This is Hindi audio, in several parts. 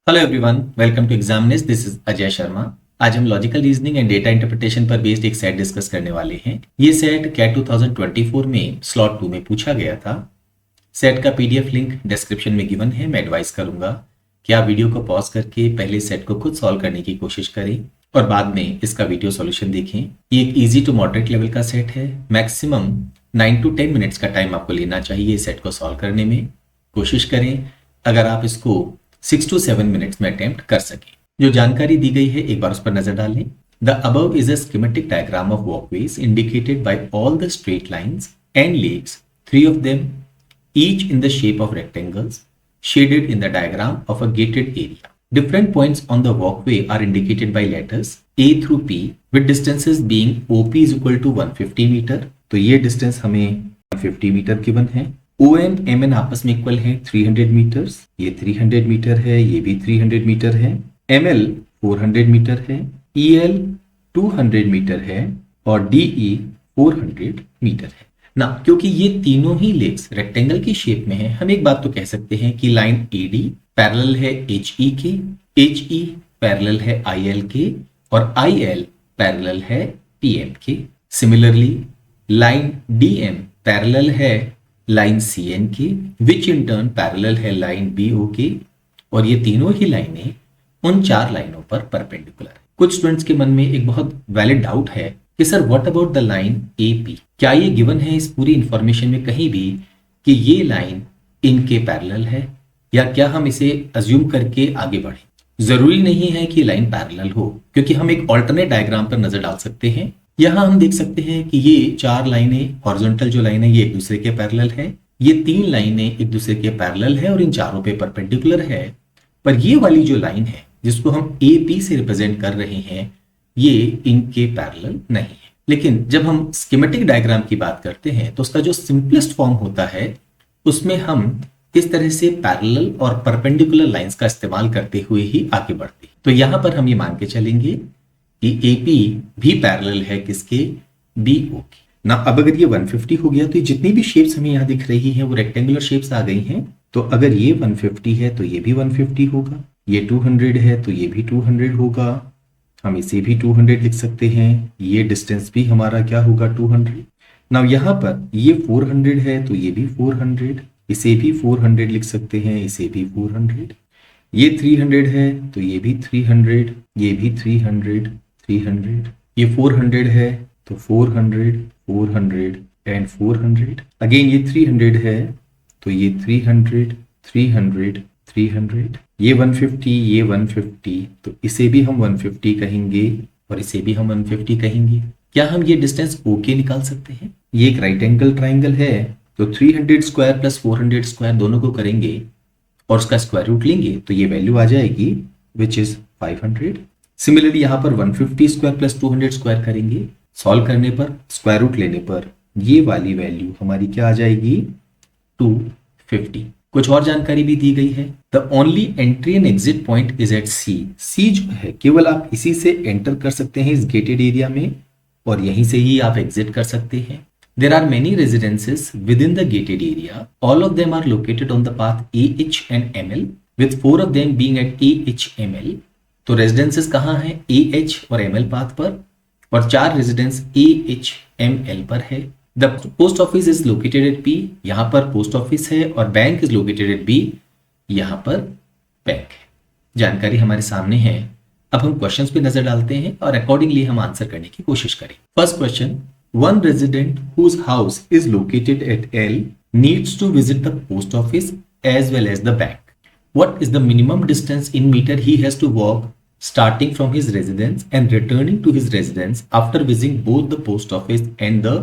Hello everyone, welcome to Examiness. This is Ajay Sharma. आज हम logical reasoning and data interpretation पर बेस्ड एक सेट डिस्कस करने वाले हैं। ये सेट कैट 2024 में स्लॉट 2 में पूछा गया था। सेट का पीडीएफ लिंक डिस्क्रिप्शन में गिवन है। मैं एडवाइस करूंगा कि आप वीडियो को पॉज करके पहले सेट को खुद सॉल्व करने की कोशिश करें और बाद में इसका वीडियो सॉल्यूशन देखें। ये एक ईजी टू मॉडरेट लेवल का सेट है। मैक्सिमम 9 to 10 मिनट्स का टाइम आपको लेना चाहिए सेट को सॉल्व करने में। कोशिश करें अगर आप इसको 6 to 7 मिनट्स में अटेम्प्ट कर सकें। जो जानकारी दी गई है एक बार उस पर नजर डालें। The above is a schematic diagram of walkways indicated by all the straight lines and lakes, 3 of them each in the shape of rectangles shaded in the diagram of a gated area. Different points on the walkway are indicated by letters A through P with distances being OP is equal to 150 metre. तो ये डिस्टेंस हमें 150 मीटर गिवन है। OM MN आपस में इक्वल है 300 मीटर्स। ये 300 मीटर है, ये भी 300 मीटर है। ML 400 मीटर है, EL 200 मीटर है और DE 400 मीटर है ना। क्योंकि ये तीनों ही लेग्स रेक्टेंगल की शेप में है, हम एक बात तो कह सकते हैं कि लाइन AD पैरेलल है HE के, HE पैरेलल है IL के और IL पैरेलल है PM के। सिमिलरली लाइन DM पैरेलल है लाइन CN की, विच इन टर्न पैरेलल है लाइन BO की, और ये तीनों ही लाइनें उन 4 लाइनों पर परपेंडिकुलर है। कुछ स्टूडेंट्स के मन में एक बहुत वैलिड डाउट है कि sir what about the line AP, क्या ये गिवन है इस पूरी इंफॉर्मेशन में कहीं भी कि ये लाइन इनके पैरेलल है, या क्या हम इसे अज्यूम करके आगे बढ़े? जरूरी नहीं है कि लाइन पैरेलल हो, क्योंकि हम एक ऑल्टरनेट डायग्राम पर नजर डाल सकते हैं। यहां हम देख सकते हैं कि ये 4 लाइनें हॉरिजॉन्टल जो लाइन है ये एक दूसरे के पैरेलल है, ये 3 लाइनें एक दूसरे के पैरेलल है और इन चारों पे परपेंडिकुलर है। पर ये वाली जो लाइन है जिसको हम AP से रिप्रेजेंट कर रहे हैं ये इनके पैरेलल नहीं है। लेकिन जब हम स्कीमेटिक डायग्राम की बात करते हैं तो उसका जो सिंपलेस्ट फॉर्म होता है उसमें हम इस तरह से पैरेलल और परपेंडिकुलर लाइंस का इस्तेमाल करते हुए ही आगे बढ़ते हैं। तो यहां पर हम ये मान के चलेंगे कि AP भी पैरेलल है किसके, BO की ना। अब अगर ये 150 हो गया तो ये जितनी भी शेप्स हमें यहाँ दिख रही हैं वो रेक्टेंगुलर शेप्स आ गई हैं। तो अगर ये 150 है तो ये भी 150 होगा, ये 200 है तो ये भी 200 होगा, हम इसे भी 200 लिख सकते हैं। ये डिस्टेंस भी हमारा क्या होगा, 200। ना यहाँ पर ये 400 है तो ये भी 400, इसे भी 400 लिख सकते हैं, इसे भी 400। ये 300 है तो ये भी 300, ये भी 300, 300। ये 400 है तो 400, 400 एंड 400। अगेन ये 300 है तो ये 300, 300, 300। ये 150, ये 150, तो इसे भी हम 150 कहेंगे और इसे भी हम 150 कहेंगे। क्या हम ये डिस्टेंस ओके निकाल सकते हैं? ये एक राइट एंगल ट्राइंगल है तो 300 स्क्वायर प्लस 400 स्क्वायर दोनों को करेंगे और उसका स्क्वायर रूट लेंगे तो ये वैल्यू आ जाएगी विच इज 500। सिमिलरली यहाँ पर 150 स्क्वायर प्लस 200 स्क्वायर करेंगे, सॉल्व करने पर स्क्वायर रूट लेने पर ये वाली वैल्यू हमारी क्या आ जाएगी, 250। कुछ और जानकारी भी दी गई है। The only entry and exit point is at C जो है केवल आप इसी से एंटर कर सकते हैं इस गेटेड एरिया में और यहीं से ही आप एग्जिट कर सकते हैं। There are many residences within the gated area. All of them are located on the path AH and ML, with 4 of them being at AH-ML. तो रेजिडेंसेस कहाँ हैं, AH और ML पाथ पर, और 4 रेजिडेंस AH-ML पर है। The post office is located at P, यहाँ पर पोस्ट ऑफिस है, और bank is located at B, यहाँ पर बैंक है। जानकारी हमारे सामने है। अब हम क्वेश्चंस पे नजर डालते हैं और अकॉर्डिंगली हम आंसर करने की कोशिश करें। First question, one resident whose house is located at L needs to visit the post office as well as the bank. What is the minimum distance in meter he has to walk starting from his residence and returning to his residence after visiting both the post office and the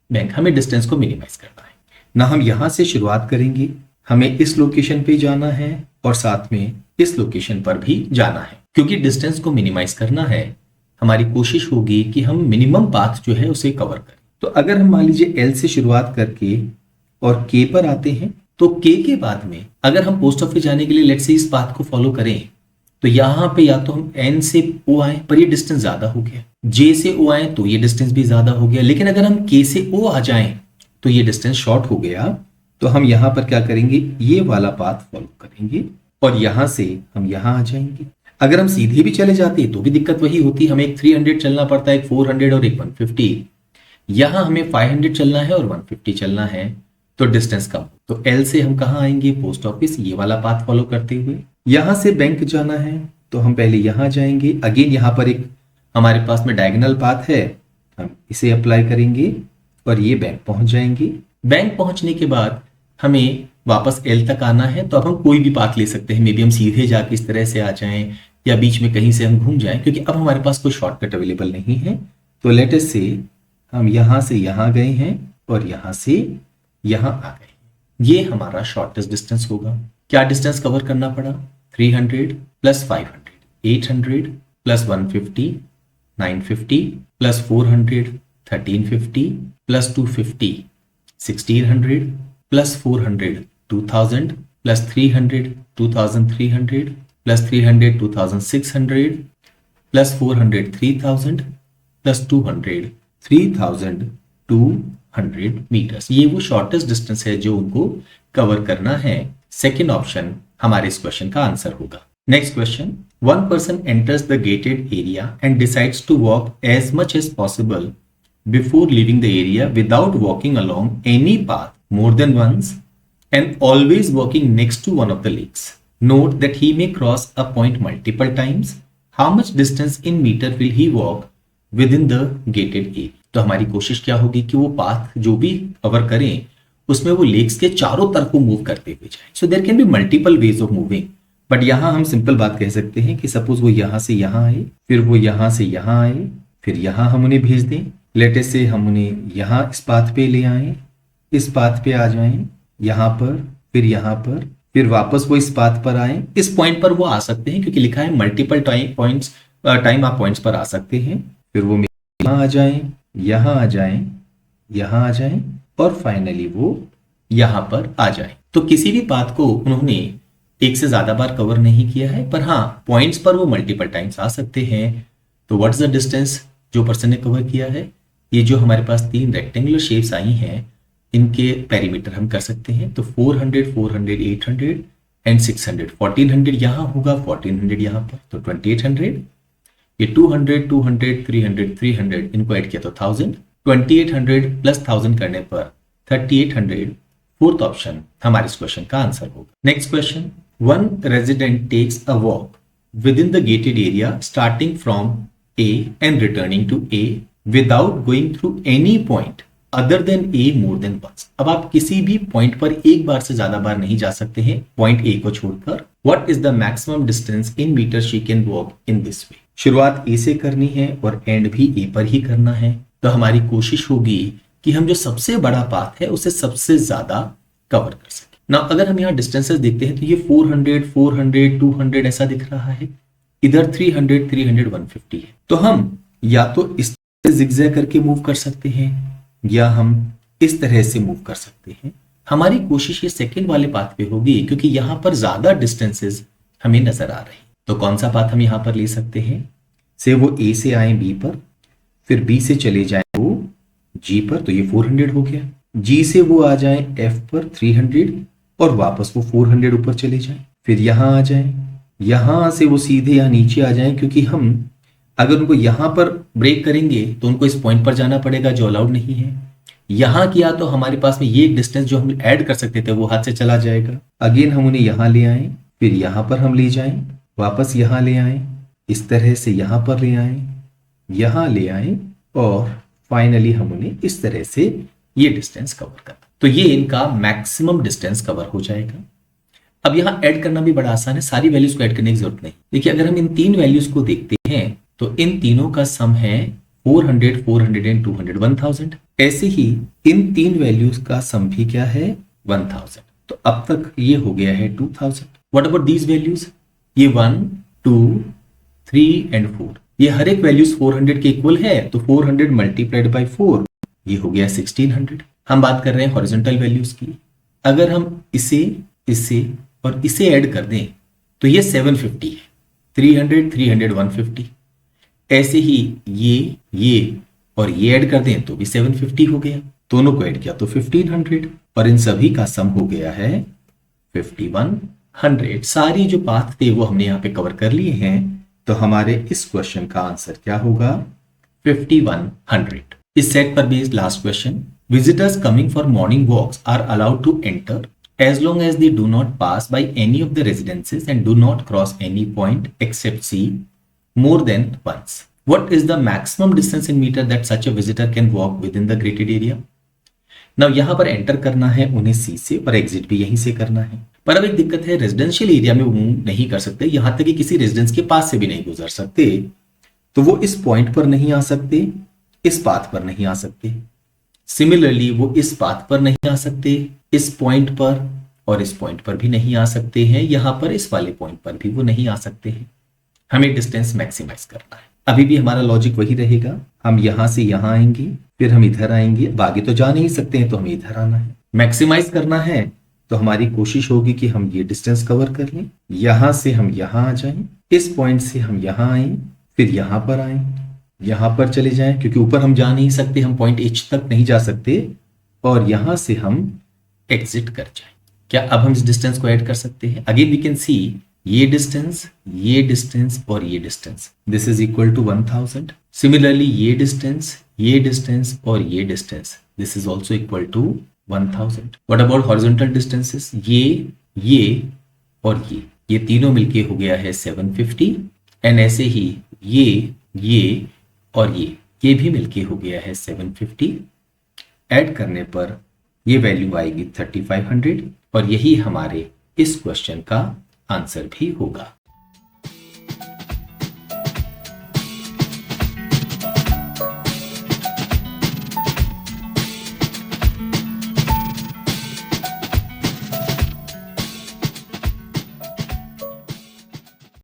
bank? हमें डिस्टेंस को मिनिमाइज करना है ना। हम यहां से शुरुआत करेंगे, हमें इस लोकेशन पे जाना है और साथ में इस लोकेशन पर भी जाना है। क्योंकि डिस्टेंस को मिनिमाइज करना है हमारी कोशिश होगी कि हम मिनिमम पाथ जो है उसे कवर करें। तो अगर हम मान लीजिए L से शुरुआत करके और K पर आते हैं तो K के बाद में अगर हम पोस्ट ऑफिस जाने के लिए लेट्स से इस पाथ को फॉलो करें तो यहाँ पे या तो हम N से O आए पर ये डिस्टेंस ज्यादा हो गया, J से O आए तो ये डिस्टेंस भी ज्यादा हो गया, लेकिन अगर हम K से O आ जाएं तो ये डिस्टेंस शॉर्ट हो गया। तो हम यहाँ पर क्या करेंगे, ये वाला पाथ फॉलो करेंगे और यहां से हम यहां आ जाएंगे। अगर हम सीधे भी चले जाते तो भी दिक्कत वही होती, हमें एक 300 चलना पड़ता है, एक 400 और एक 150। यहां हमें 500 चलना है और 150 चलना है, तो डिस्टेंस कम। तो एल से हम कहाँ आएंगे, पोस्ट ऑफिस, ये वाला पाथ फॉलो करते हुए। यहां से बैंक जाना है तो हम पहले यहां जाएंगे। अगेन यहां पर एक हमारे पास में डायगोनल पाथ है, हम इसे अप्लाई करेंगे और ये बैंक पहुंच जाएंगे। बैंक पहुंचने के बाद हमें वापस एल तक आना है, तो अब हम कोई भी पाथ ले सकते हैं। मे बी हम सीधे जाके इस तरह से आ जाएं या बीच में कहीं से हम घूम जाएं, क्योंकि अब हमारे पास कोई शॉर्टकट अवेलेबल नहीं है। तो लेट अस से हम यहां से यहां गए हैं और यहां से यहां आ गए। ये हमारा शॉर्टेस्ट डिस्टेंस होगा। क्या डिस्टेंस कवर करना पड़ा, 300 plus 500, 800 plus 150, 950 plus 400, 1350 plus 250, 1600 plus 400, 2000 plus 300, 2300 plus 300, 2600 plus 400, 3000 plus 200, 3200 metres. ये वो शॉर्टेस्ट डिस्टेंस है जो उनको कवर करना है। सेकेंड ऑप्शन हमारे इस क्वेश्चन का आंसर होगा। Next question, one person enters the gated area and decides to walk as much as possible before leaving the area without walking along any path more than once and always walking next to one of the lakes. Note that he may cross a point multiple times. How much distance in meter will he walk within the gated area? तो हमारी कोशिश क्या होगी कि वो पाथ जो भी कवर करें उसमें वो लेक्स के चारों तरफ को मूव करते हुए जाए। So there can be multiple ways of moving, but यहां हम सिंपल बात कह सकते हैं कि सपोज वो यहां से यहां आए, फिर वो यहां से यहां आए, फिर यहां हम उन्हें भेज दें। लेटेस्ट से हम उन्हें यहां इस पाथ पे ले आए, इस पाथ पे आ जाएं, यहां पर, फिर यहां पर, फिर वापस वो इस पाथ पर आए। इस पॉइंट पर वो आ सकते हैं क्योंकि लिखा है मल्टीपल टाइम आप पॉइंट्स पर आ सकते हैं। फिर वो यहां आ जाएं, यहां आ जाएं, यहां आ जाएं और फाइनली वो यहां पर आ जाएं। तो किसी भी पाथ को उन्होंने एक से ज्यादा बार कवर नहीं किया है, पर हाँ पॉइंट्स पर वो मल्टीपल टाइम्स आ सकते हैं। तो व्हाट इज द डिस्टेंस जो पर्सन ने कवर किया है? ये जो हमारे पास तीन रेक्टेंगुलर शेप्स आई हैं इनके पेरीमीटर हम कर सकते हैं। तो 400, 400, 800 एंड 600, 1400 यहां होगा, 1400 यहां पर, तो 2800। ये 200, 200, 300, 300 इनको ऐड किया तो 1000, 2800 प्लस 1000 करने पर 3800। फोर्थ ऑप्शन हमारे इस क्वेश्चन का आंसर होगा। Next question, one resident takes a walk within the gated area starting from A and returning to A without going through any point other than A more than once. अब आप किसी भी पॉइंट पर एक बार से ज्यादा बार नहीं जा सकते हैं पॉइंट ए को छोड़कर। What is the maximum distance in metre she can walk in this way? शुरुआत ए से करनी है और एंड भी ए पर ही करना है। तो हमारी कोशिश होगी कि हम जो सबसे बड़ा पाथ है उसे सबसे ज्यादा कवर कर सके ना। अगर हम यहाँ डिस्टेंसेस देखते हैं तो ये 400, 400, 200 ऐसा दिख रहा है, इधर 300, 300, 150 है। तो हम या तो इस तरह से जिगजैग करके मूव कर सकते हैं या हम इस तरह से मूव कर सकते हैं। हमारी कोशिश ये सेकंड वाले पाथ पे होगी क्योंकि यहां पर ज्यादा डिस्टेंसेस हमें नजर आ रहे हैं। तो कौन सा पाथ हम यहां पर ले सकते हैं? से वो ए से आए बी पर, फिर बी से चले जाए वो जी पर, तो ये 400 हो गया। जी से वो आ जाए एफ पर 300 और वापस वो 400 ऊपर चले जाए, फिर यहां आ जाए, यहां से वो सीधे यहां नीचे आ जाए क्योंकि हम अगर उनको यहां पर ब्रेक करेंगे तो उनको इस पॉइंट पर जाना पड़ेगा जो अलाउड नहीं है। यहां किया तो हमारे पास में ये एक डिस्टेंस जो हम ऐड कर सकते थे वो हाथ से चला जाएगा। अगेन हम उन्हें यहां ले आए, फिर यहां पर हम ले जाएं, वापस यहां ले आए, इस तरह से यहां पर ले आए, यहां ले आए और फाइनली हम उन्हें इस तरह से ये डिस्टेंस कवर कर। तो ये इनका मैक्सिमम डिस्टेंस कवर हो जाएगा। अब यहां ऐड करना भी बड़ा आसान है, सारी वैल्यूज को ऐड करने की जरूरत नहीं। देखिए अगर हम इन तीन वैल्यूज को देखते हैं तो इन तीनों का सम है 400, 400 एंड 200, 1000। ऐसे ही इन तीन वैल्यूज का सम भी क्या है? 1000। तो अब तक ये हो गया है 2000। What about these values? ये 1, 2, 3 एंड 4, ये हर एक वैल्यूज 400 के इक्वल है, तो 400 मल्टीप्लाइड बाई 4 ये हो गया 1600। हम बात कर रहे हैं हॉरिजॉन्टल वैल्यूज की। अगर हम इसे और इसे ऐड कर दें तो ये 750 है, 300, 300, 150। ऐसे ही ये और ये ऐड कर दें तो भी 750 हो गया, दोनों को ऐड किया तो 1500 और इन सभी का सम हो गया है 5100। 100 सारी जो पाथ थे वो हमने यहाँ पे कवर कर लिए हैं। तो हमारे इस क्वेश्चन का आंसर क्या होगा? 5100। इस सेट पर based last question, visitors coming for morning walks are allowed to enter as long as they do not pass by any of the residences and do not cross any point except C more than once. What is the maximum distance in meter that such a visitor can walk within the greeted area? Now यहाँ पर एंटर करना है उन्हें सी से और एग्जिट भी यहीं से करना है। पर अब एक दिक्कत है, रेजिडेंशियल एरिया में वो मूव नहीं कर सकते, यहां तक कि किसी रेजिडेंस के पास से भी नहीं गुजर सकते। तो वो इस पॉइंट पर नहीं आ सकते, इस पाथ पर नहीं आ सकते। सिमिलरली वो इस पाथ पर नहीं आ सकते, इस पॉइंट पर और इस पॉइंट पर भी नहीं आ सकते हैं, यहां पर इस वाले पॉइंट पर भी वो नहीं आ सकते हैं। हमें डिस्टेंस मैक्सिमाइज करना है। अभी भी हमारा लॉजिक वही रहेगा, हम यहां से यहां आएंगे, फिर हम इधर आएंगे, अब आगे तो जा नहीं सकते हैं तो हमें इधर आना है। मैक्सिमाइज करना है तो हमारी कोशिश होगी कि हम ये डिस्टेंस कवर कर लें, यहां से हम यहां आ जाएं, इस पॉइंट से हम यहां आए, फिर यहां पर आए, यहां पर चले जाएं, क्योंकि ऊपर हम जा नहीं सकते, हम पॉइंट एच तक नहीं जा सकते, और यहां से हम एग्जिट कर जाएं। क्या अब हम इस डिस्टेंस को ऐड कर सकते हैं? अगेन वी कैन सी ये डिस्टेंस और ये distance, this is equal to 1000। Similarly ये डिस्टेंस और ये distance, this is also equal to 1000। What about horizontal distances? ये और ये तीनों मिलके हो गया है 750, एंड ऐसे ही ये और ये भी मिलके हो गया है 750। ऐड करने पर ये वैल्यू आएगी 3500, और यही हमारे इस क्वेश्चन का आंसर भी होगा।